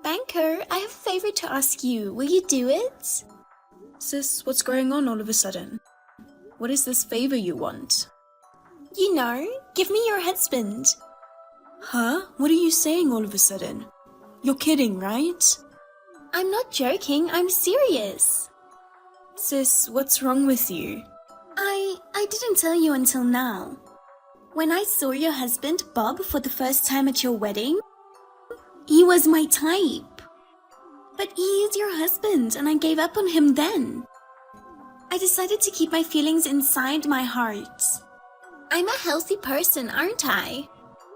Banker, I have a favor to ask you. Will you do it? Sis, what's going on all of a sudden? What is this favor you want? You know, give me your husband. Huh? What are you saying all of a sudden? You're kidding, right? I'm not joking, I'm serious. Sis, what's wrong with you? I didn't tell you until now. When I saw your husband, Bob, for the first time at your wedding, he was my type. But he is your husband, and I gave up on him then. I decided to keep my feelings inside my heart. I'm a healthy person, aren't I?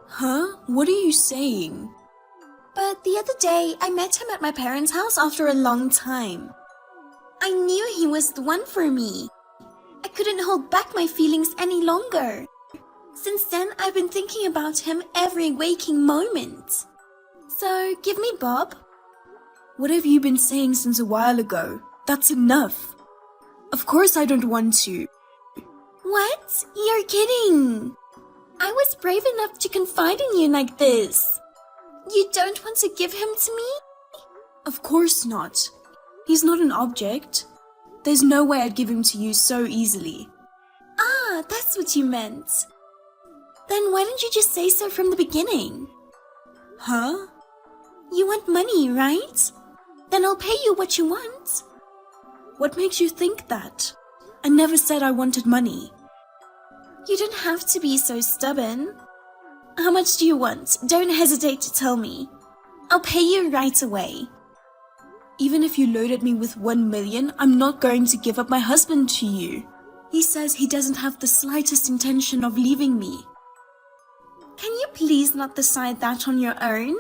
Huh? What are you saying? But the other day, I met him at my parents' house after a long time. I knew he was the one for me. I couldn't hold back my feelings any longer. Since then, I've been thinking about him every waking moment. So, give me Bob. What have you been saying since a while ago? That's enough. Of course I don't want to. What? You're kidding. I was brave enough to confide in you like this. You don't want to give him to me? Of course not. He's not an object. There's no way I'd give him to you so easily. Ah, that's what you meant. Then why didn't you just say so from the beginning? Huh? You want money, right? Then I'll pay you what you want. What makes you think that? I never said I wanted money. You don't have to be so stubborn. How much do you want? Don't hesitate to tell me. I'll pay you right away. Even if you loaded me with 1 million, I'm not going to give up my husband to you. He says he doesn't have the slightest intention of leaving me. Can you please not decide that on your own?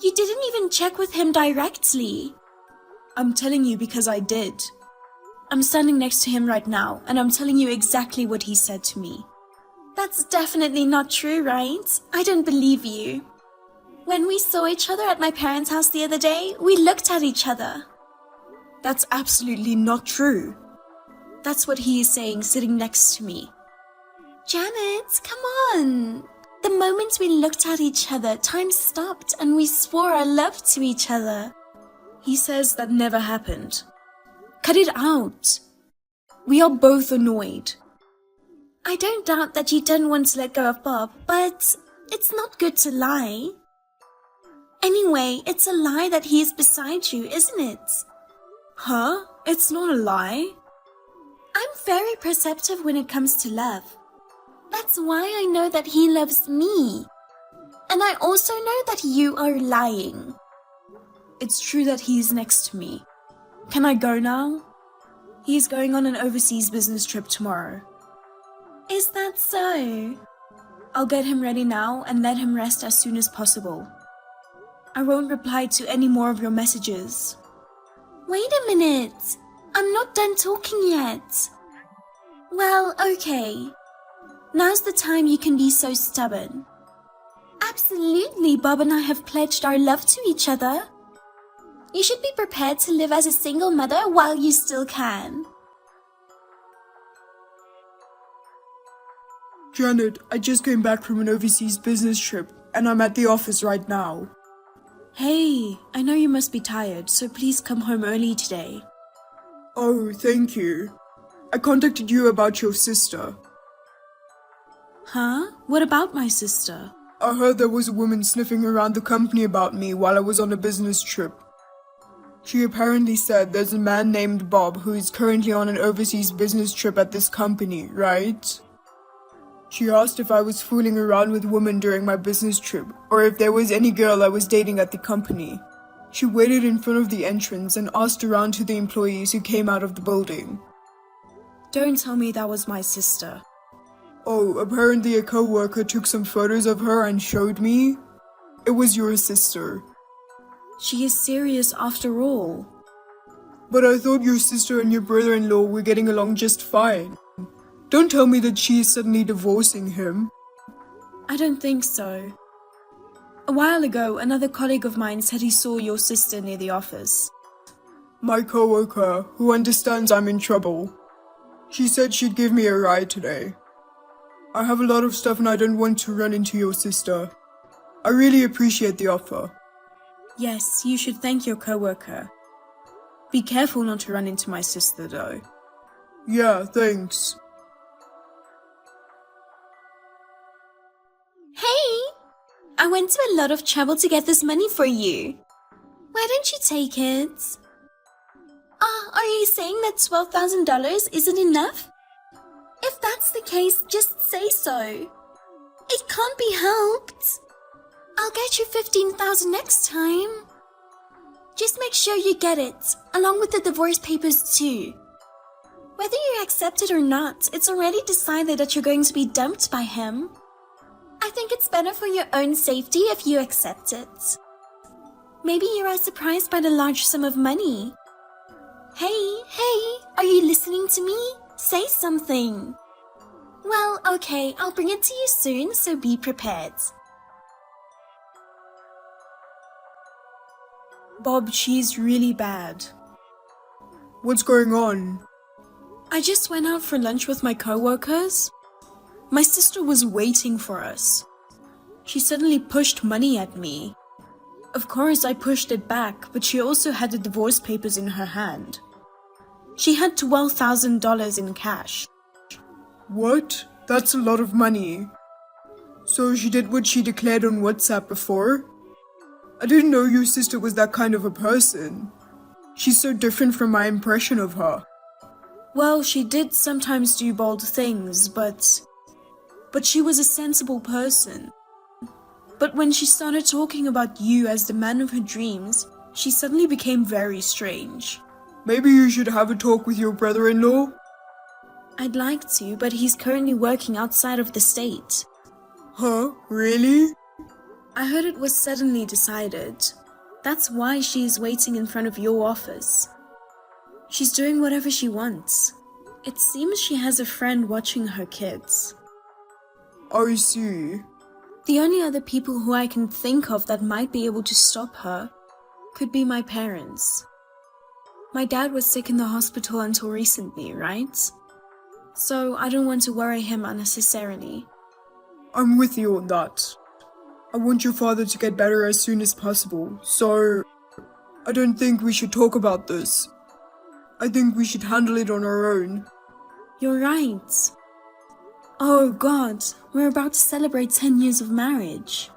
You didn't even check with him directly. I'm telling you because I did. I'm standing next to him right now, and I'm telling you exactly what he said to me. That's definitely not true, right? I don't believe you. When we saw each other at my parents' house the other day, we looked at each other. That's absolutely not true. That's what he is saying sitting next to me. Janet, come on. The moment we looked at each other, time stopped and we swore our love to each other. He says that never happened. Cut it out. We are both annoyed. I don't doubt that you don't want to let go of Bob, but it's not good to lie. Anyway, it's a lie that he is beside you, isn't it? Huh? It's not a lie. I'm very perceptive when it comes to love. That's why I know that he loves me. And I also know that you are lying. It's true that he's next to me. Can I go now? He's going on an overseas business trip tomorrow. Is that so? I'll get him ready now and let him rest as soon as possible. I won't reply to any more of your messages. Wait a minute. I'm not done talking yet. Well, okay. Now's the time you can be so stubborn. Absolutely, Bob and I have pledged our love to each other. You should be prepared to live as a single mother while you still can. Janet, I just came back from an overseas business trip, and I'm at the office right now. Hey, I know you must be tired, so please come home early today. Oh, thank you. I contacted you about your sister. Huh? What about my sister? I heard there was a woman sniffing around the company about me while I was on a business trip. She apparently said there's a man named Bob who is currently on an overseas business trip at this company, right? She asked if I was fooling around with women during my business trip, or if there was any girl I was dating at the company. She waited in front of the entrance and asked around to the employees who came out of the building. Don't tell me that was my sister. Oh, apparently a co-worker took some photos of her and showed me. It was your sister. She is serious after all. But I thought your sister and your brother-in-law were getting along just fine. Don't tell me that she is suddenly divorcing him. I don't think so. A while ago, another colleague of mine said he saw your sister near the office. My co-worker, who understands I'm in trouble. She said she'd give me a ride today. I have a lot of stuff and I don't want to run into your sister. I really appreciate the offer. Yes, you should thank your coworker. Be careful not to run into my sister, though. Yeah, thanks. Hey! I went to a lot of trouble to get this money for you. Why don't you take it? Are you saying that $12,000 isn't enough? If that's the case, just say so. It can't be helped. I'll get you $15,000 next time. Just make sure you get it, along with the divorce papers too. Whether you accept it or not, it's already decided that you're going to be dumped by him. I think it's better for your own safety if you accept it. Maybe you are surprised by the large sum of money. Hey, are you listening to me? Say something. Well, okay, I'll bring it to you soon, so be prepared. Bob, she's really bad. What's going on? I just went out for lunch with my coworkers. My sister was waiting for us. She suddenly pushed money at me. Of course, I pushed it back, but she also had the divorce papers in her hand. She had $12,000 in cash. What? That's a lot of money. So she did what she declared on WhatsApp before? I didn't know your sister was that kind of a person. She's so different from my impression of her. Well, she did sometimes do bold things, but she was a sensible person. But when she started talking about you as the man of her dreams, she suddenly became very strange. Maybe you should have a talk with your brother-in-law? I'd like to, but he's currently working outside of the state. Huh? Really? I heard it was suddenly decided. That's why she's waiting in front of your office. She's doing whatever she wants. It seems she has a friend watching her kids. I see. The only other people who I can think of that might be able to stop her could be my parents. My dad was sick in the hospital until recently, right? So I don't want to worry him unnecessarily. I'm with you on that. I want your father to get better as soon as possible, so I don't think we should talk about this. I think we should handle it on our own. You're right. Oh God, we're about to celebrate 10 years of marriage.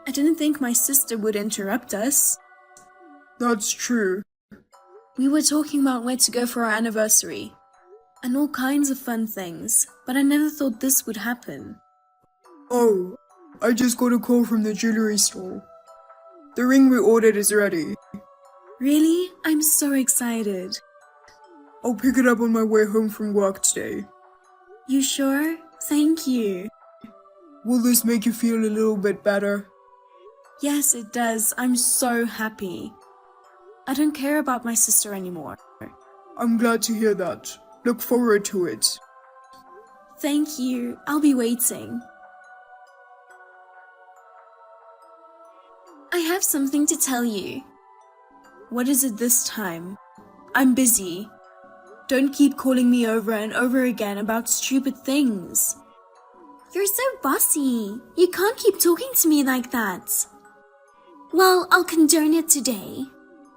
I didn't think my sister would interrupt us. That's true. We were talking about where to go for our anniversary, and all kinds of fun things, but I never thought this would happen. Oh, I just got a call from the jewelry store. The ring we ordered is ready. Really? I'm so excited. I'll pick it up on my way home from work today. You sure? Thank you. Will this make you feel a little bit better? Yes, it does. I'm so happy. I don't care about my sister anymore. I'm glad to hear that. Look forward to it. Thank you. I'll be waiting. I have something to tell you. What is it this time? I'm busy. Don't keep calling me over and over again about stupid things. You're so bossy. You can't keep talking to me like that. Well, I'll condone it today.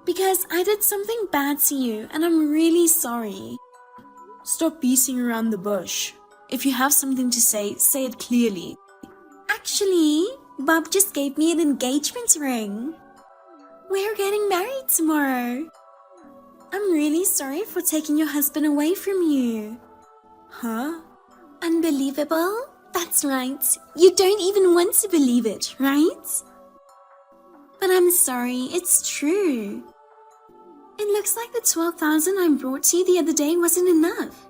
Because I did something bad to you and I'm really sorry. Stop beating around the bush. If you have something to say it clearly. Actually, Bob just gave me an engagement ring. We're getting married tomorrow. I'm really sorry for taking your husband away from you. Huh? Unbelievable? That's right. You don't even want to believe it, right? But I'm sorry, it's true. It looks like the $12,000 I brought to you the other day wasn't enough.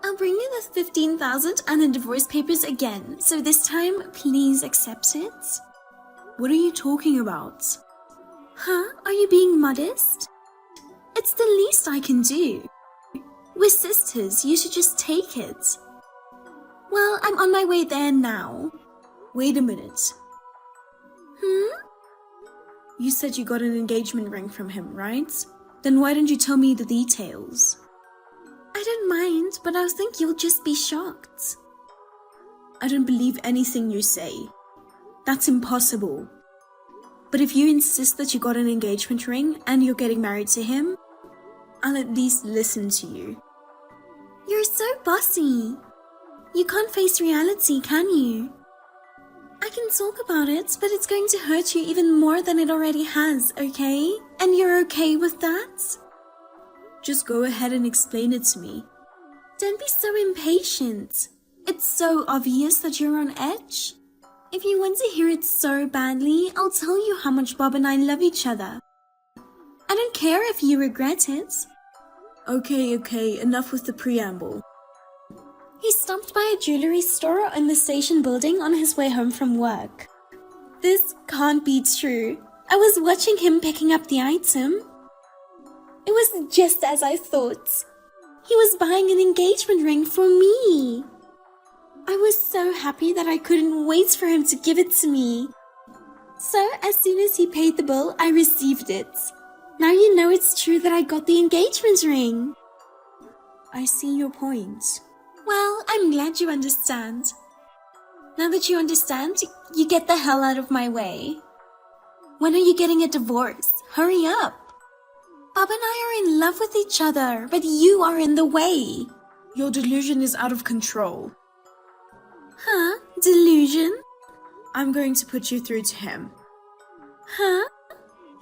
I'll bring you the $15,000 and the divorce papers again, so this time, please accept it. What are you talking about? Huh? Are you being modest? It's the least I can do. We're sisters, you should just take it. Well, I'm on my way there now. Wait a minute. You said you got an engagement ring from him, right? Then why didn't you tell me the details? I don't mind, but I think you'll just be shocked. I don't believe anything you say. That's impossible. But if you insist that you got an engagement ring and you're getting married to him, I'll at least listen to you. You're so bossy. You can't face reality, can you? I can talk about it, but it's going to hurt you even more than it already has, okay? And you're okay with that? Just go ahead and explain it to me. Don't be so impatient. It's so obvious that you're on edge. If you want to hear it so badly, I'll tell you how much Bob and I love each other. I don't care if you regret it. Okay, enough with the preamble. He stopped by a jewelry store in the station building on his way home from work. This can't be true. I was watching him picking up the item. It was just as I thought. He was buying an engagement ring for me. I was so happy that I couldn't wait for him to give it to me. So as soon as he paid the bill, I received it. Now you know it's true that I got the engagement ring. I see your point. Well, I'm glad you understand. Now that you understand, you get the hell out of my way. When are you getting a divorce? Hurry up. Bob and I are in love with each other, but you are in the way. Your delusion is out of control. Huh? Delusion? I'm going to put you through to him. Huh?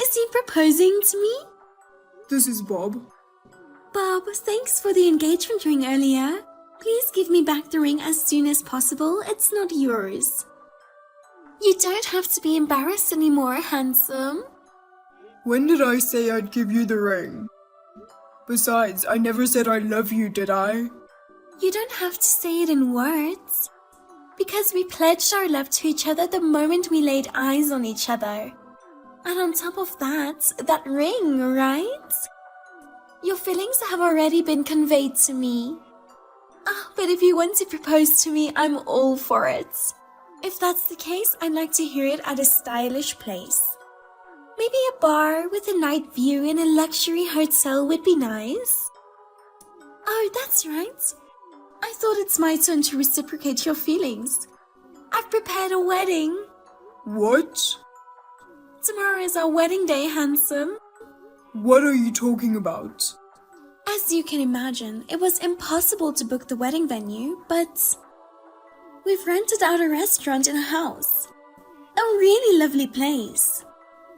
Is he proposing to me? This is Bob. Bob, thanks for the engagement ring earlier. Please give me back the ring as soon as possible. It's not yours. You don't have to be embarrassed anymore, handsome. When did I say I'd give you the ring? Besides, I never said I love you, did I? You don't have to say it in words. Because we pledged our love to each other the moment we laid eyes on each other. And on top of that ring, right? Your feelings have already been conveyed to me. But if you want to propose to me, I'm all for it. If that's the case, I'd like to hear it at a stylish place. Maybe a bar with a night view in a luxury hotel would be nice. Oh, that's right. I thought it's my turn to reciprocate your feelings. I've prepared a wedding. What? Tomorrow is our wedding day, handsome. What are you talking about? As you can imagine, it was impossible to book the wedding venue, but we've rented out a restaurant in a house. A really lovely place.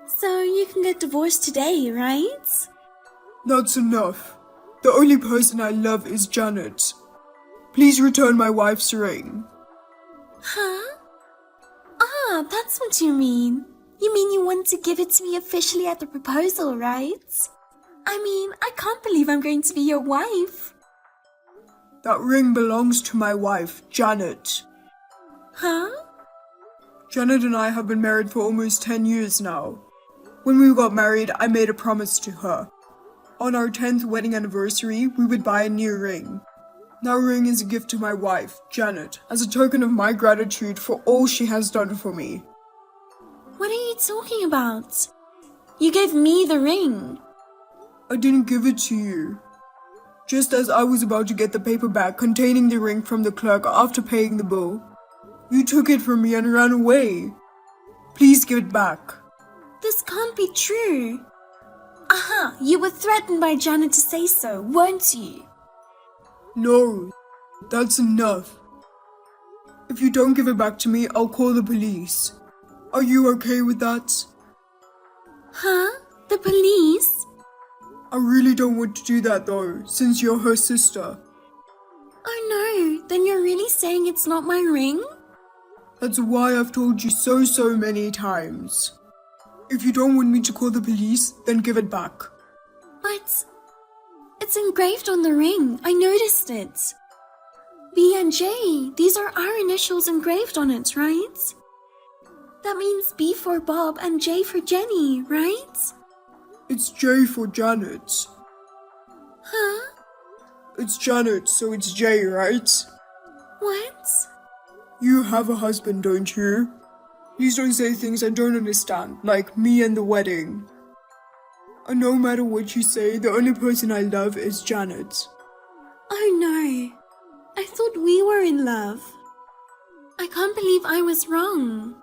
So you can get divorced today, right? That's enough. The only person I love is Janet. Please return my wife's ring. Huh? That's what you mean. You mean you want to give it to me officially at the proposal, right? I mean, I can't believe I'm going to be your wife. That ring belongs to my wife, Janet. Huh? Janet and I have been married for almost 10 years now. When we got married, I made a promise to her. On our 10th wedding anniversary, we would buy a new ring. That ring is a gift to my wife, Janet, as a token of my gratitude for all she has done for me. What are you talking about? You gave me the ring. I didn't give it to you. Just as I was about to get the paper bag containing the ring from the clerk after paying the bill, you took it from me and ran away. Please give it back. This can't be true. You were threatened by Janet to say so, weren't you? No, that's enough. If you don't give it back to me, I'll call the police. Are you okay with that? Huh? The police? I really don't want to do that though, since you're her sister. Oh no, then you're really saying it's not my ring? That's why I've told you so many times. If you don't want me to call the police, then give it back. But it's engraved on the ring. I noticed it. B and J, these are our initials engraved on it, right? That means B for Bob and J for Jenny, right? It's J for Janet. Huh? It's Janet, so it's J, right? What? You have a husband, don't you? Please don't say things I don't understand, like me and the wedding. And no matter what you say, the only person I love is Janet. Oh no. I thought we were in love. I can't believe I was wrong.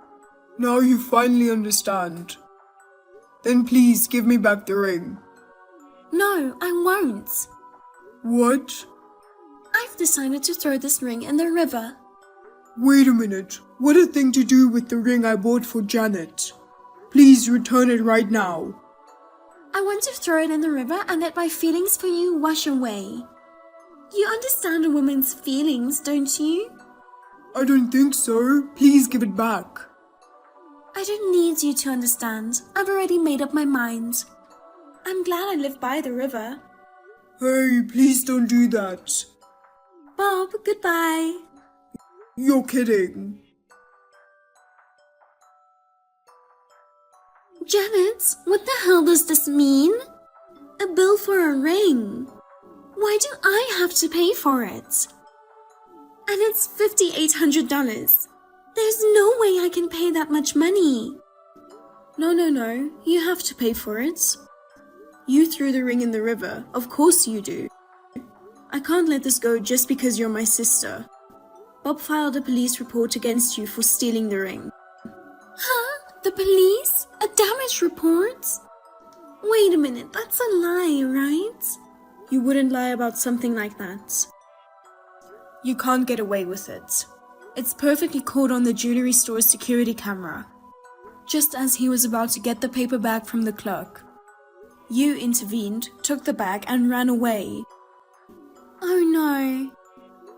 Now you finally understand. Then please give me back the ring. No, I won't. What? I've decided to throw this ring in the river. Wait a minute. What a thing to do with the ring I bought for Janet. Please return it right now. I want to throw it in the river and let my feelings for you wash away. You understand a woman's feelings, don't you? I don't think so. Please give it back. I don't need you to understand. I've already made up my mind. I'm glad I live by the river. Hey, please don't do that. Bob, goodbye. You're kidding. Janet, what the hell does this mean? A bill for a ring. Why do I have to pay for it? And it's $5,800. There's no way I can pay that much money. No. You have to pay for it. You threw the ring in the river. Of course you do. I can't let this go just because you're my sister. Bob filed a police report against you for stealing the ring. Huh? The police? A damage report? Wait a minute, that's a lie, right? You wouldn't lie about something like that. You can't get away with it. It's perfectly caught on the jewelry store's security camera. Just as he was about to get the paper bag from the clerk, you intervened, took the bag, and ran away. Oh no.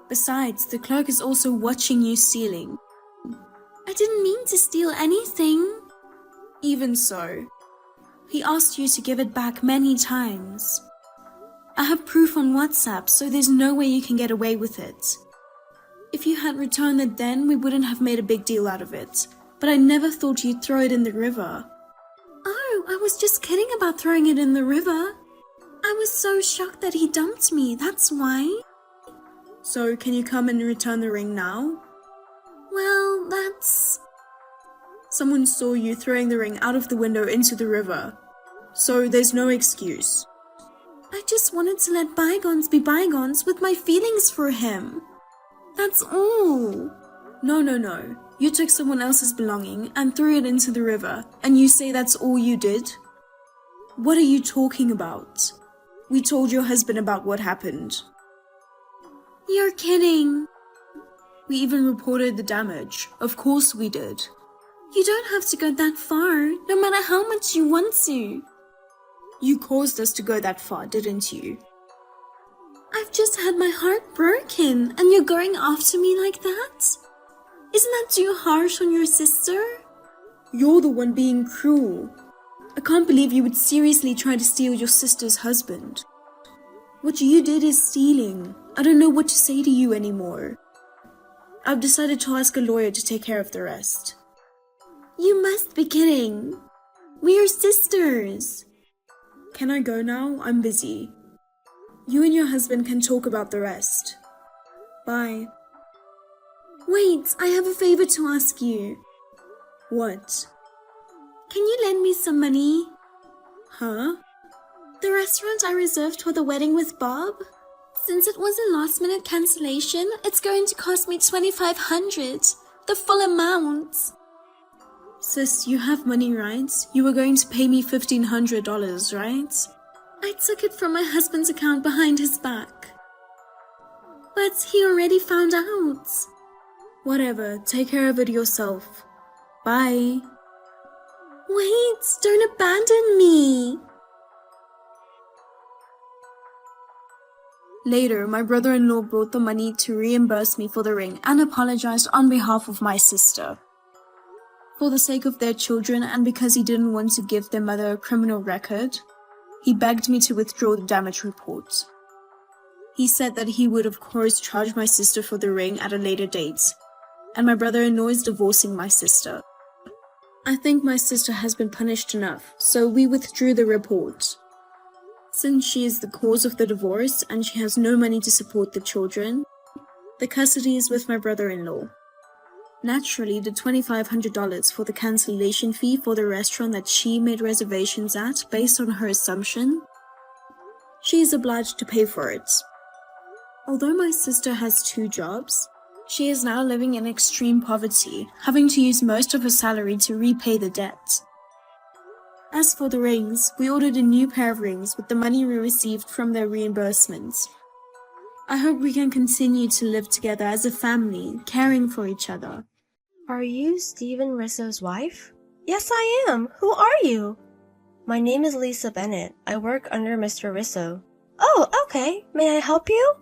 Besides, the clerk is also watching you stealing. I didn't mean to steal anything. Even so, he asked you to give it back many times. I have proof on WhatsApp, so there's no way you can get away with it. If you had returned it then, we wouldn't have made a big deal out of it. But I never thought you'd throw it in the river. Oh, I was just kidding about throwing it in the river. I was so shocked that he dumped me, that's why. So, can you come and return the ring now? Well, that's... Someone saw you throwing the ring out of the window into the river. So, there's no excuse. I just wanted to let bygones be bygones with my feelings for him. That's all. No. You took someone else's belonging and threw it into the river, and you say that's all you did? What are you talking about? We told your husband about what happened. You're kidding. We even reported the damage. Of course we did. You don't have to go that far, no matter how much you want to. You caused us to go that far, didn't you? I've just had my heart broken, and you're going after me like that? Isn't that too harsh on your sister? You're the one being cruel. I can't believe you would seriously try to steal your sister's husband. What you did is stealing. I don't know what to say to you anymore. I've decided to ask a lawyer to take care of the rest. You must be kidding. We are sisters. Can I go now? I'm busy. You and your husband can talk about the rest. Bye. Wait, I have a favor to ask you. What? Can you lend me some money? Huh? The restaurant I reserved for the wedding with Bob? Since it was a last-minute cancellation, it's going to cost me $2,500, the full amount. Sis, you have money, right? You were going to pay me $1,500, right? I took it from my husband's account behind his back. But he already found out. Whatever, take care of it yourself. Bye. Wait, don't abandon me. Later, my brother-in-law brought the money to reimburse me for the ring and apologized on behalf of my sister. For the sake of their children and because he didn't want to give their mother a criminal record, he begged me to withdraw the damage report. He said that he would of course charge my sister for the ring at a later date, and my brother-in-law is divorcing my sister. I think my sister has been punished enough, so we withdrew the report. Since she is the cause of the divorce and she has no money to support the children, the custody is with my brother-in-law. Naturally, the $2,500 for the cancellation fee for the restaurant that she made reservations at based on her assumption, she is obliged to pay for it. Although my sister has 2 jobs, she is now living in extreme poverty, having to use most of her salary to repay the debt. As for the rings, we ordered a new pair of rings with the money we received from their reimbursements. I hope we can continue to live together as a family, caring for each other. Are you Stephen Risso's wife? Yes, I am. Who are you? My name is Lisa Bennett. I work under Mr. Risso. Oh, okay. May I help you?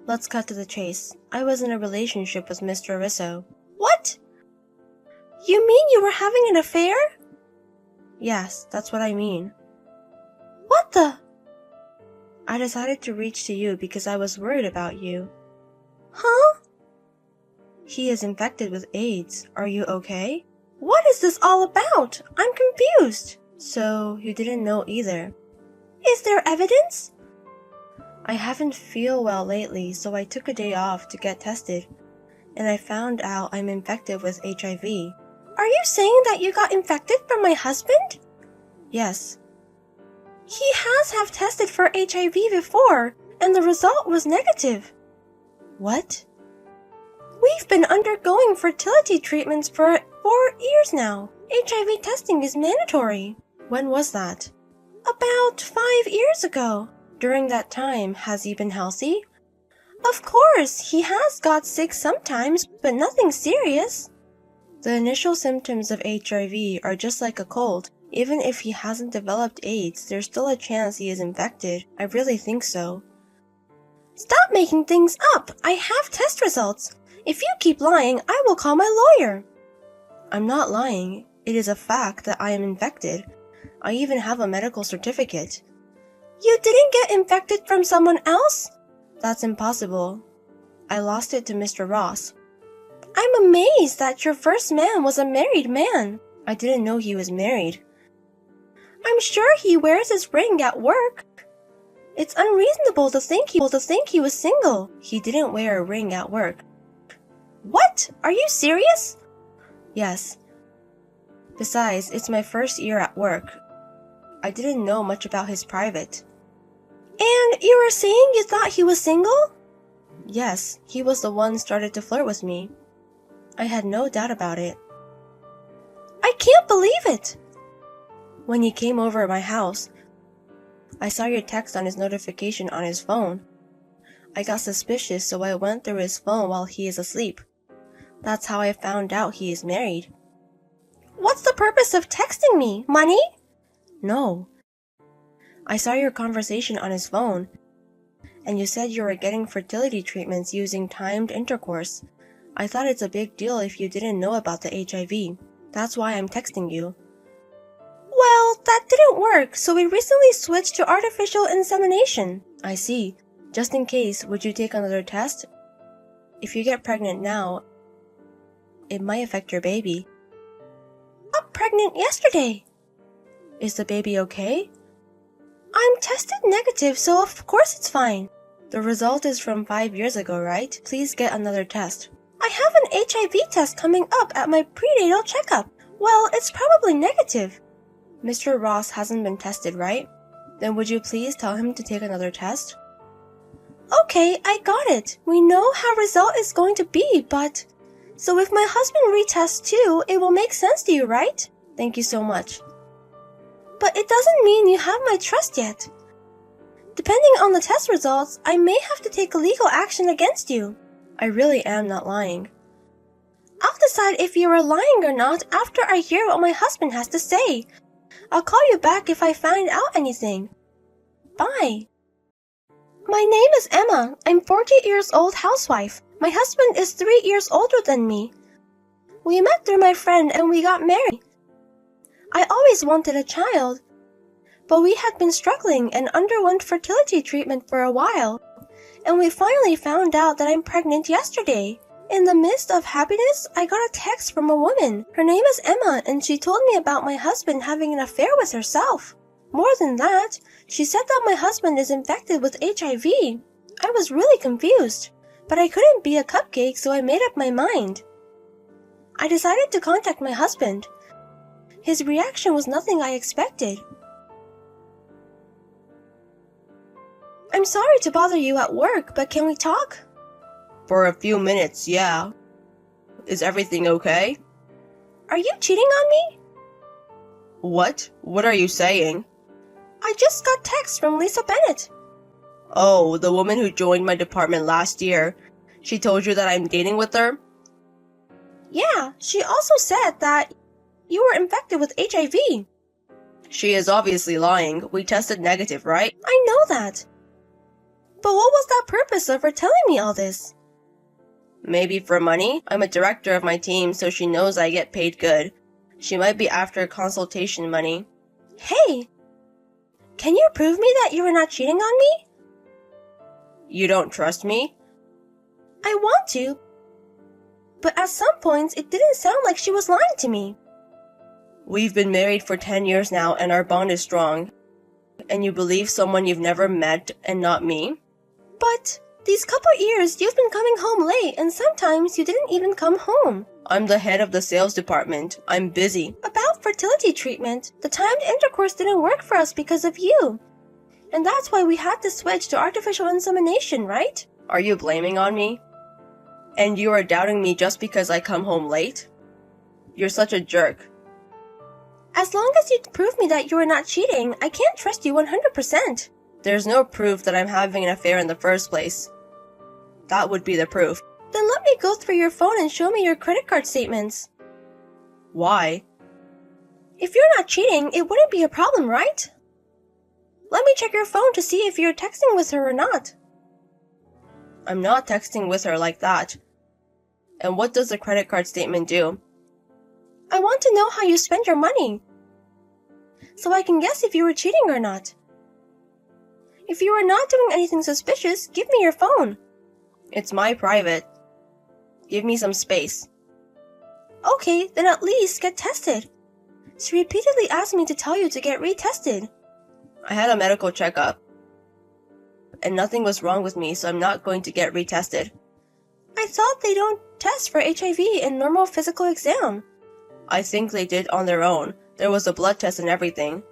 Let's cut to the chase. I was in a relationship with Mr. Risso. What? You mean you were having an affair? Yes, that's what I mean. What the? I decided to reach to you because I was worried about you. Huh? He is infected with AIDS. Are you okay? What is this all about? I'm confused. So, you didn't know either. Is there evidence? I haven't feel well lately, so I took a day off to get tested. And I found out I'm infected with HIV. Are you saying that you got infected from my husband? Yes. He has have tested for HIV before, and the result was negative. What? We've been undergoing fertility treatments for 4 years now. HIV testing is mandatory. When was that? About 5 years ago. During that time, has he been healthy? Of course, he has got sick sometimes, but nothing serious. The initial symptoms of HIV are just like a cold. Even if he hasn't developed AIDS, there's still a chance he is infected. I really think so. Stop making things up! I have test results. If you keep lying, I will call my lawyer. I'm not lying. It is a fact that I am infected. I even have a medical certificate. You didn't get infected from someone else? That's impossible. I lost it to Mr. Ross. I'm amazed that your first man was a married man. I didn't know he was married. I'm sure he wears his ring at work. It's unreasonable to think he was single. He didn't wear a ring at work. What? Are you serious? Yes. Besides, it's my first year at work. I didn't know much about his private. And you were saying you thought he was single? Yes, he was the one started to flirt with me. I had no doubt about it. I can't believe it! When he came over at my house, I saw your text on his notification on his phone. I got suspicious, so I went through his phone while he is asleep. That's how I found out he is married. What's the purpose of texting me? Money? No. I saw your conversation on his phone, and you said you were getting fertility treatments using timed intercourse. I thought it's a big deal if you didn't know about the HIV. That's why I'm texting you. Well, that didn't work, so we recently switched to artificial insemination. I see. Just in case, would you take another test? If you get pregnant now, it might affect your baby. I got pregnant yesterday. Is the baby okay? I'm tested negative, so of course it's fine. The result is from 5 years ago, right? Please get another test. I have an HIV test coming up at my prenatal checkup. Well, it's probably negative. Mr. Ross hasn't been tested, right? Then would you please tell him to take another test? Okay, I got it. We know how result is going to be, but... So if my husband retests too, it will make sense to you, right? Thank you so much. But it doesn't mean you have my trust yet. Depending on the test results, I may have to take legal action against you. I really am not lying. I'll decide if you are lying or not after I hear what my husband has to say. I'll call you back if I find out anything. Bye. My name is Emma. I'm 40 years old housewife. My husband is 3 years older than me. We met through my friend and we got married. I always wanted a child, but we had been struggling and underwent fertility treatment for a while, and we finally found out that I'm pregnant yesterday. In the midst of happiness, I got a text from a woman. Her name is Emma, and she told me about my husband having an affair with herself. More than that, she said that my husband is infected with HIV. I was really confused, but I couldn't be a cupcake, so I made up my mind. I decided to contact my husband. His reaction was nothing I expected. I'm sorry to bother you at work, but can we talk? For a few minutes, yeah. Is everything okay? Are you cheating on me? What? What are you saying? I just got text from Lisa Bennett. Oh, the woman who joined my department last year. She told you that I'm dating with her? Yeah, she also said that you were infected with HIV. She is obviously lying. We tested negative, right? I know that. But what was that purpose of her telling me all this? Maybe for money? I'm a director of my team, so she knows I get paid good. She might be after consultation money. Hey! Can you prove me that you were not cheating on me? You don't trust me? I want to. But at some points, it didn't sound like she was lying to me. We've been married for 10 years now and our bond is strong. And you believe someone you've never met and not me? But these couple years, you've been coming home late and sometimes you didn't even come home. I'm the head of the sales department. I'm busy. About fertility treatment, the timed intercourse didn't work for us because of you. And that's why we had to switch to artificial insemination, right? Are you blaming on me? And you are doubting me just because I come home late? You're such a jerk. As long as you prove me that you are not cheating, I can't trust you 100%. There's no proof that I'm having an affair in the first place. That would be the proof. Then let me go through your phone and show me your credit card statements. Why? If you're not cheating, it wouldn't be a problem, right? Let me check your phone to see if you're texting with her or not. I'm not texting with her like that. And what does the credit card statement do? I want to know how you spend your money, so I can guess if you were cheating or not. If you are not doing anything suspicious, give me your phone. It's my private. Give me some space. Okay, then at least get tested. She repeatedly asked me to tell you to get retested. I had a medical checkup. And nothing was wrong with me, so I'm not going to get retested. I thought they don't test for HIV in normal physical exam. I think they did on their own. There was a blood test and everything.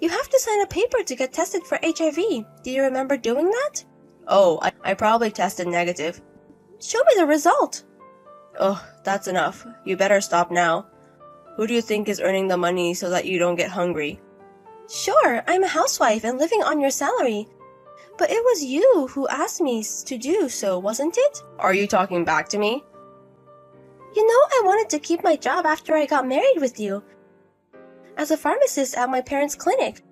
You have to sign a paper to get tested for HIV. Do you remember doing that? Oh, I probably tested negative. Show me the result. Ugh, that's enough. You better stop now. Who do you think is earning the money so that you don't get hungry? Sure, I'm a housewife and living on your salary. But it was you who asked me to do so, wasn't it? Are you talking back to me? You know I wanted to keep my job after I got married with you, as a pharmacist at my parents' clinic.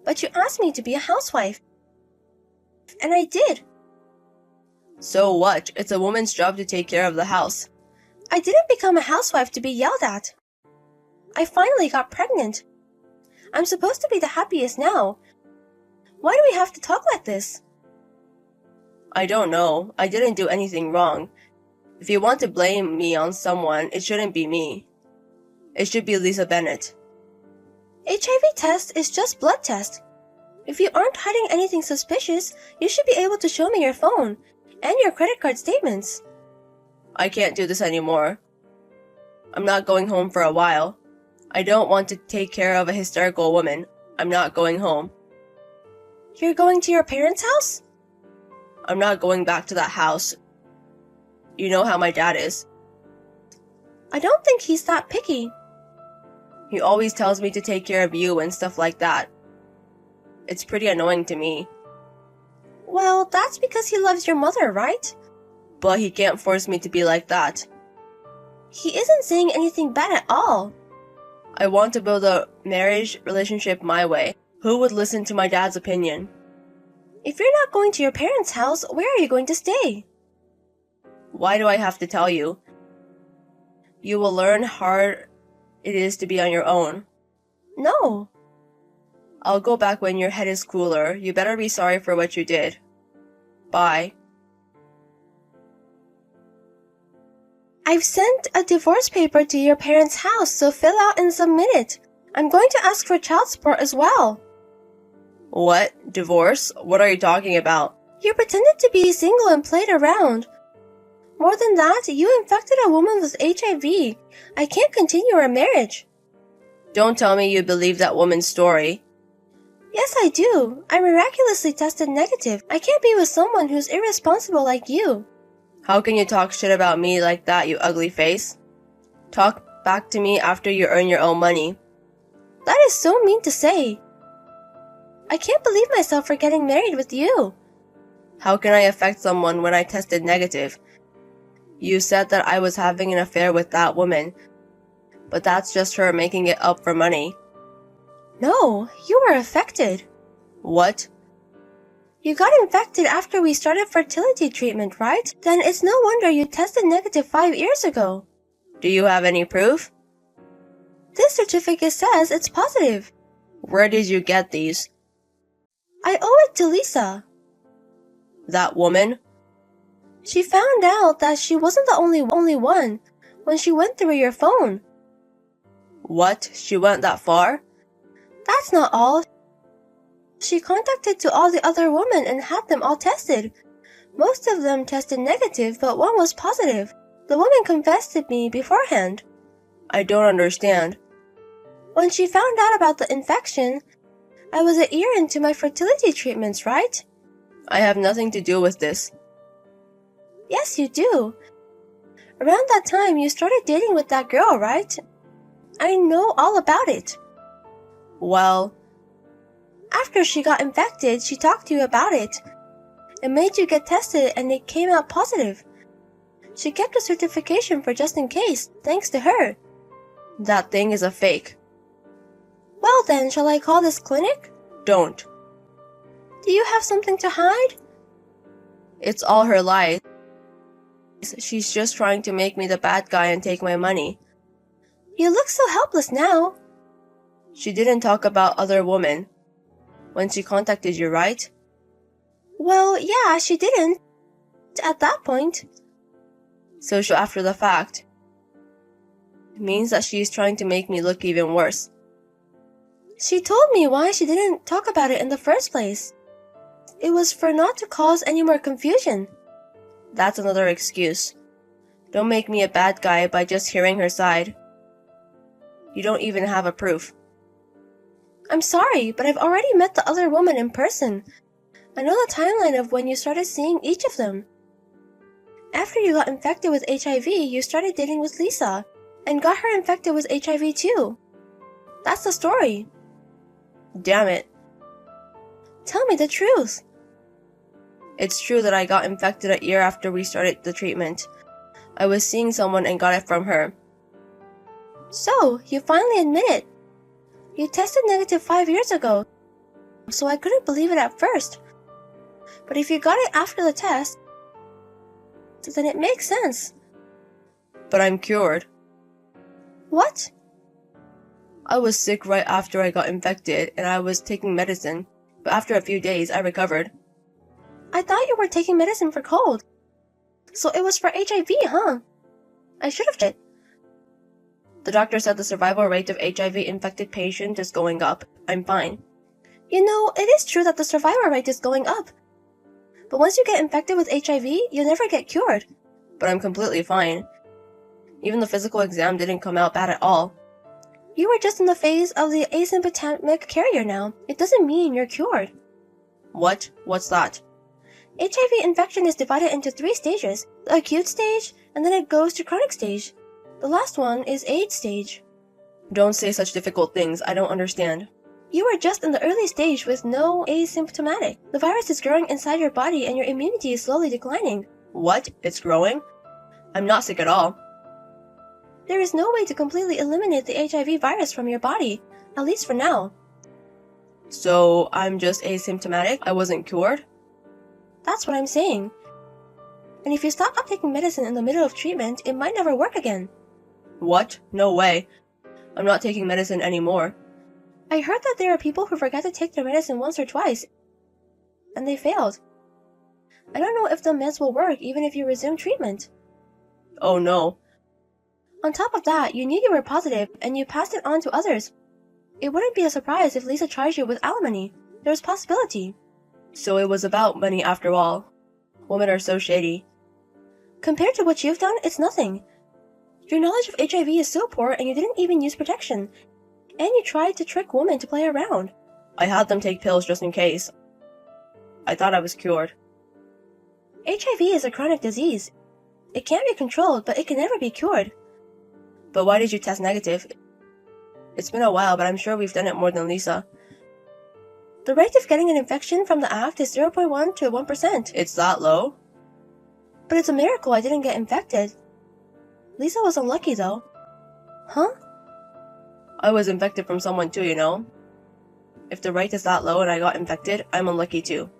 But you asked me to be a housewife. And I did. So what? It's a woman's job to take care of the house. I didn't become a housewife to be yelled at. I finally got pregnant. I'm supposed to be the happiest now. Why do we have to talk like this? I don't know. I didn't do anything wrong. If you want to blame me on someone, it shouldn't be me. It should be Lisa Bennett. HIV test is just blood test. If you aren't hiding anything suspicious, you should be able to show me your phone and your credit card statements. I can't do this anymore. I'm not going home for a while. I don't want to take care of a hysterical woman. I'm not going home. You're going to your parents' house? I'm not going back to that house. You know how my dad is. I don't think he's that picky. He always tells me to take care of you and stuff like that. It's pretty annoying to me. Well, that's because he loves your mother, right? But he can't force me to be like that. He isn't saying anything bad at all. I want to build a marriage relationship my way. Who would listen to my dad's opinion? If you're not going to your parents' house, where are you going to stay? Why do I have to tell you? You will learn how hard it is to be on your own. No. I'll go back when your head is cooler. You better be sorry for what you did. Bye. I've sent a divorce paper to your parents' house, so fill out and submit it. I'm going to ask for child support as well. What? Divorce? What are you talking about? You pretended to be single and played around. More than that, you infected a woman with HIV. I can't continue our marriage. Don't tell me you believe that woman's story. Yes, I do. I miraculously tested negative. I can't be with someone who's irresponsible like you. How can you talk shit about me like that, you ugly face? Talk back to me after you earn your own money. That is so mean to say. I can't believe myself for getting married with you. How can I affect someone when I tested negative? You said that I was having an affair with that woman, but that's just her making it up for money. No, you were affected. What? You got infected after we started fertility treatment, right? Then it's no wonder you tested negative 5 years ago. Do you have any proof? This certificate says it's positive. Where did you get these? I owe it to Lisa. That woman? She found out that she wasn't the only one when she went through your phone. What? She went that far? That's not all. She contacted to all the other women and had them all tested. Most of them tested negative, but one was positive. The woman confessed to me beforehand. I don't understand. When she found out about the infection, I was a year into my fertility treatments, right? I have nothing to do with this. Yes, you do. Around that time, you started dating with that girl, right? I know all about it. Well, after she got infected, she talked to you about it and made you get tested, and it came out positive. She kept a certification for just in case, thanks to her. that thing is a fake. Well then, shall I call this clinic? Don't. Do you have something to hide? It's all her lies. She's just trying to make me the bad guy and take my money. You look so helpless now. She didn't talk about other women when she contacted you, right? Well, yeah, she didn't. At that point. So after the fact. It means that she's trying to make me look even worse. She told me why she didn't talk about it in the first place. It was for not to cause any more confusion. That's another excuse. Don't make me a bad guy by just hearing her side. You don't even have a proof. I'm sorry, but I've already met the other woman in person. I know the timeline of when you started seeing each of them. After you got infected with HIV, you started dating with Lisa, and got her infected with HIV too. That's the story. Damn it. Tell me the truth. It's true that I got infected a year after we started the treatment. I was seeing someone and got it from her. So, you finally admit it. You tested negative 5 years ago, so I couldn't believe it at first. But if you got it after the test, then it makes sense. But I'm cured. What? I was sick right after I got infected and I was taking medicine, but after a few days I recovered. I thought you were taking medicine for cold. So it was for HIV, huh? I should have checked. The doctor said the survival rate of HIV-infected patients is going up. I'm fine. You know, it is true that the survival rate is going up. But once you get infected with HIV, you'll never get cured. But I'm completely fine. Even the physical exam didn't come out bad at all. You are just in the phase of the asymptomatic carrier now. It doesn't mean you're cured. What? What's that? HIV infection is divided into 3 stages. The acute stage, and then it goes to chronic stage. The last one is AIDS stage. Don't say such difficult things. I don't understand. You are just in the early stage with no asymptomatic. The virus is growing inside your body and your immunity is slowly declining. What? It's growing? I'm not sick at all. There is no way to completely eliminate the HIV virus from your body, at least for now. So, I'm just asymptomatic? I wasn't cured? That's what I'm saying. And if you stop taking medicine in the middle of treatment, it might never work again. What? No way. I'm not taking medicine anymore. I heard that there are people who forget to take their medicine once or twice, and they failed. I don't know if the meds will work even if you resume treatment. Oh no. On top of that, you knew you were positive, and you passed it on to others. It wouldn't be a surprise if Lisa charged you with alimony. There's possibility. So it was about money after all. Women are so shady. Compared to what you've done, it's nothing. Your knowledge of HIV is so poor, and you didn't even use protection. And you tried to trick women to play around. I had them take pills just in case. I thought I was cured. HIV is a chronic disease. It can't be controlled, but it can never be cured. But why did you test negative? It's been a while, but I'm sure we've done it more than Lisa. The rate of getting an infection from the act is 0.1 to 1%. It's that low? But it's a miracle I didn't get infected. Lisa was unlucky though. Huh? I was infected from someone too, you know? If the rate is that low and I got infected, I'm unlucky too.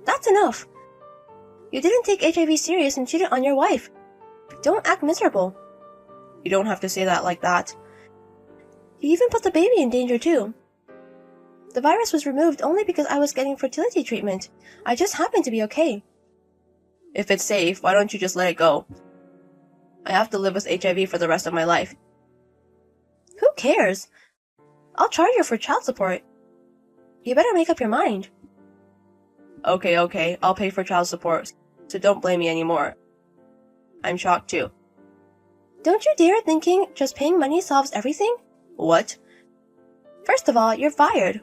That's enough. You didn't take HIV serious and cheated on your wife. Don't act miserable. You don't have to say that like that. You even put the baby in danger too. The virus was removed only because I was getting fertility treatment. I just happened to be okay. If it's safe, why don't you just let it go? I have to live with HIV for the rest of my life. Who cares? I'll charge you for child support. You better make up your mind. Okay, I'll pay for child support, so don't blame me anymore. I'm shocked too. Don't you dare thinking just paying money solves everything? What? First of all, you're fired.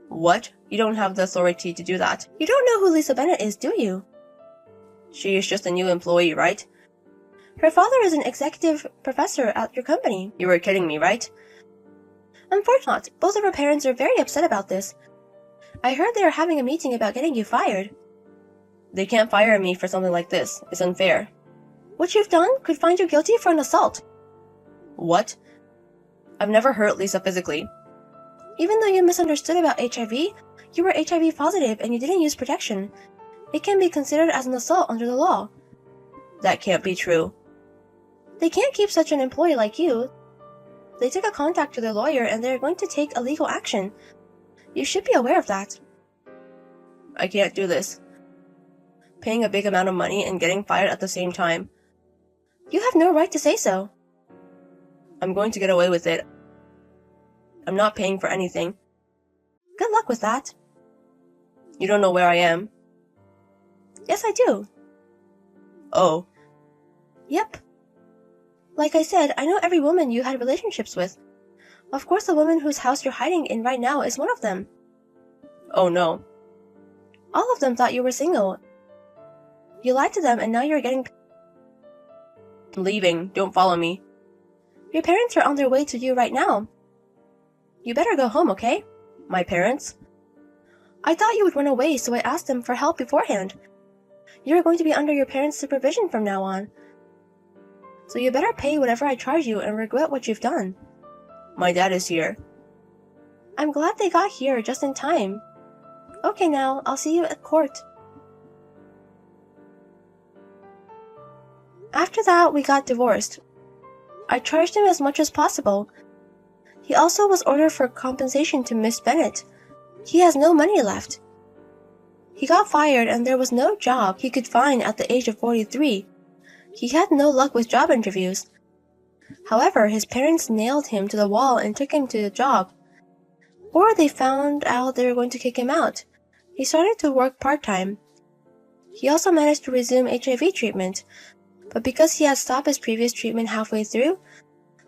What? You don't have the authority to do that. You don't know who Lisa Bennett is, do you? She is just a new employee, right? Her father is an executive professor at your company. You were kidding me, right? Unfortunately, both of her parents are very upset about this. I heard they are having a meeting about getting you fired. They can't fire me for something like this. It's unfair. What you've done could find you guilty for an assault. What? I've never hurt Lisa physically. Even though you misunderstood about HIV, you were HIV positive and you didn't use protection. It can be considered as an assault under the law. That can't be true. They can't keep such an employee like you. They took a contact to their lawyer and they're going to take a legal action. You should be aware of that. I can't do this. Paying a big amount of money and getting fired at the same time. You have no right to say so. I'm going to get away with it. I'm not paying for anything. Good luck with that. You don't know where I am. Yes, I do. Oh. Yep. Like I said, I know every woman you had relationships with. Of course, the woman whose house you're hiding in right now is one of them. Oh no. All of them thought you were single. You lied to them and now you're getting... I'm leaving. Don't follow me. Your parents are on their way to you right now. You better go home, okay? My parents? I thought you would run away, so I asked them for help beforehand. You're going to be under your parents' supervision from now on. So you better pay whatever I charge you and regret what you've done. My dad is here. I'm glad they got here just in time. Okay now, I'll see you at court. After that, we got divorced. I charged him as much as possible. He also was ordered for compensation to Miss Bennett. He has no money left. He got fired and there was no job he could find at the age of 43. He had no luck with job interviews. However, his parents nailed him to the wall and took him to the job. Or they found out they were going to kick him out. He started to work part-time. He also managed to resume HIV treatment, but because he had stopped his previous treatment halfway through,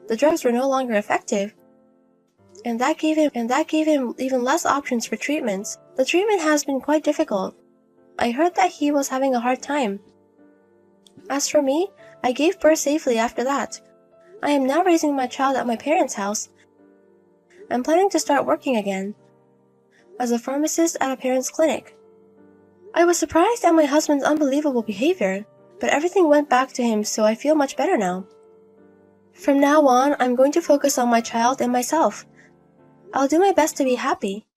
the drugs were no longer effective. And that gave him even less options for treatments. The treatment has been quite difficult. I heard that he was having a hard time. As for me, I gave birth safely after that. I am now raising my child at my parents' house. I'm planning to start working again as a pharmacist at a parent's clinic. I was surprised at my husband's unbelievable behavior, but everything went back to him, so I feel much better now. From now on, I'm going to focus on my child and myself. I'll do my best to be happy.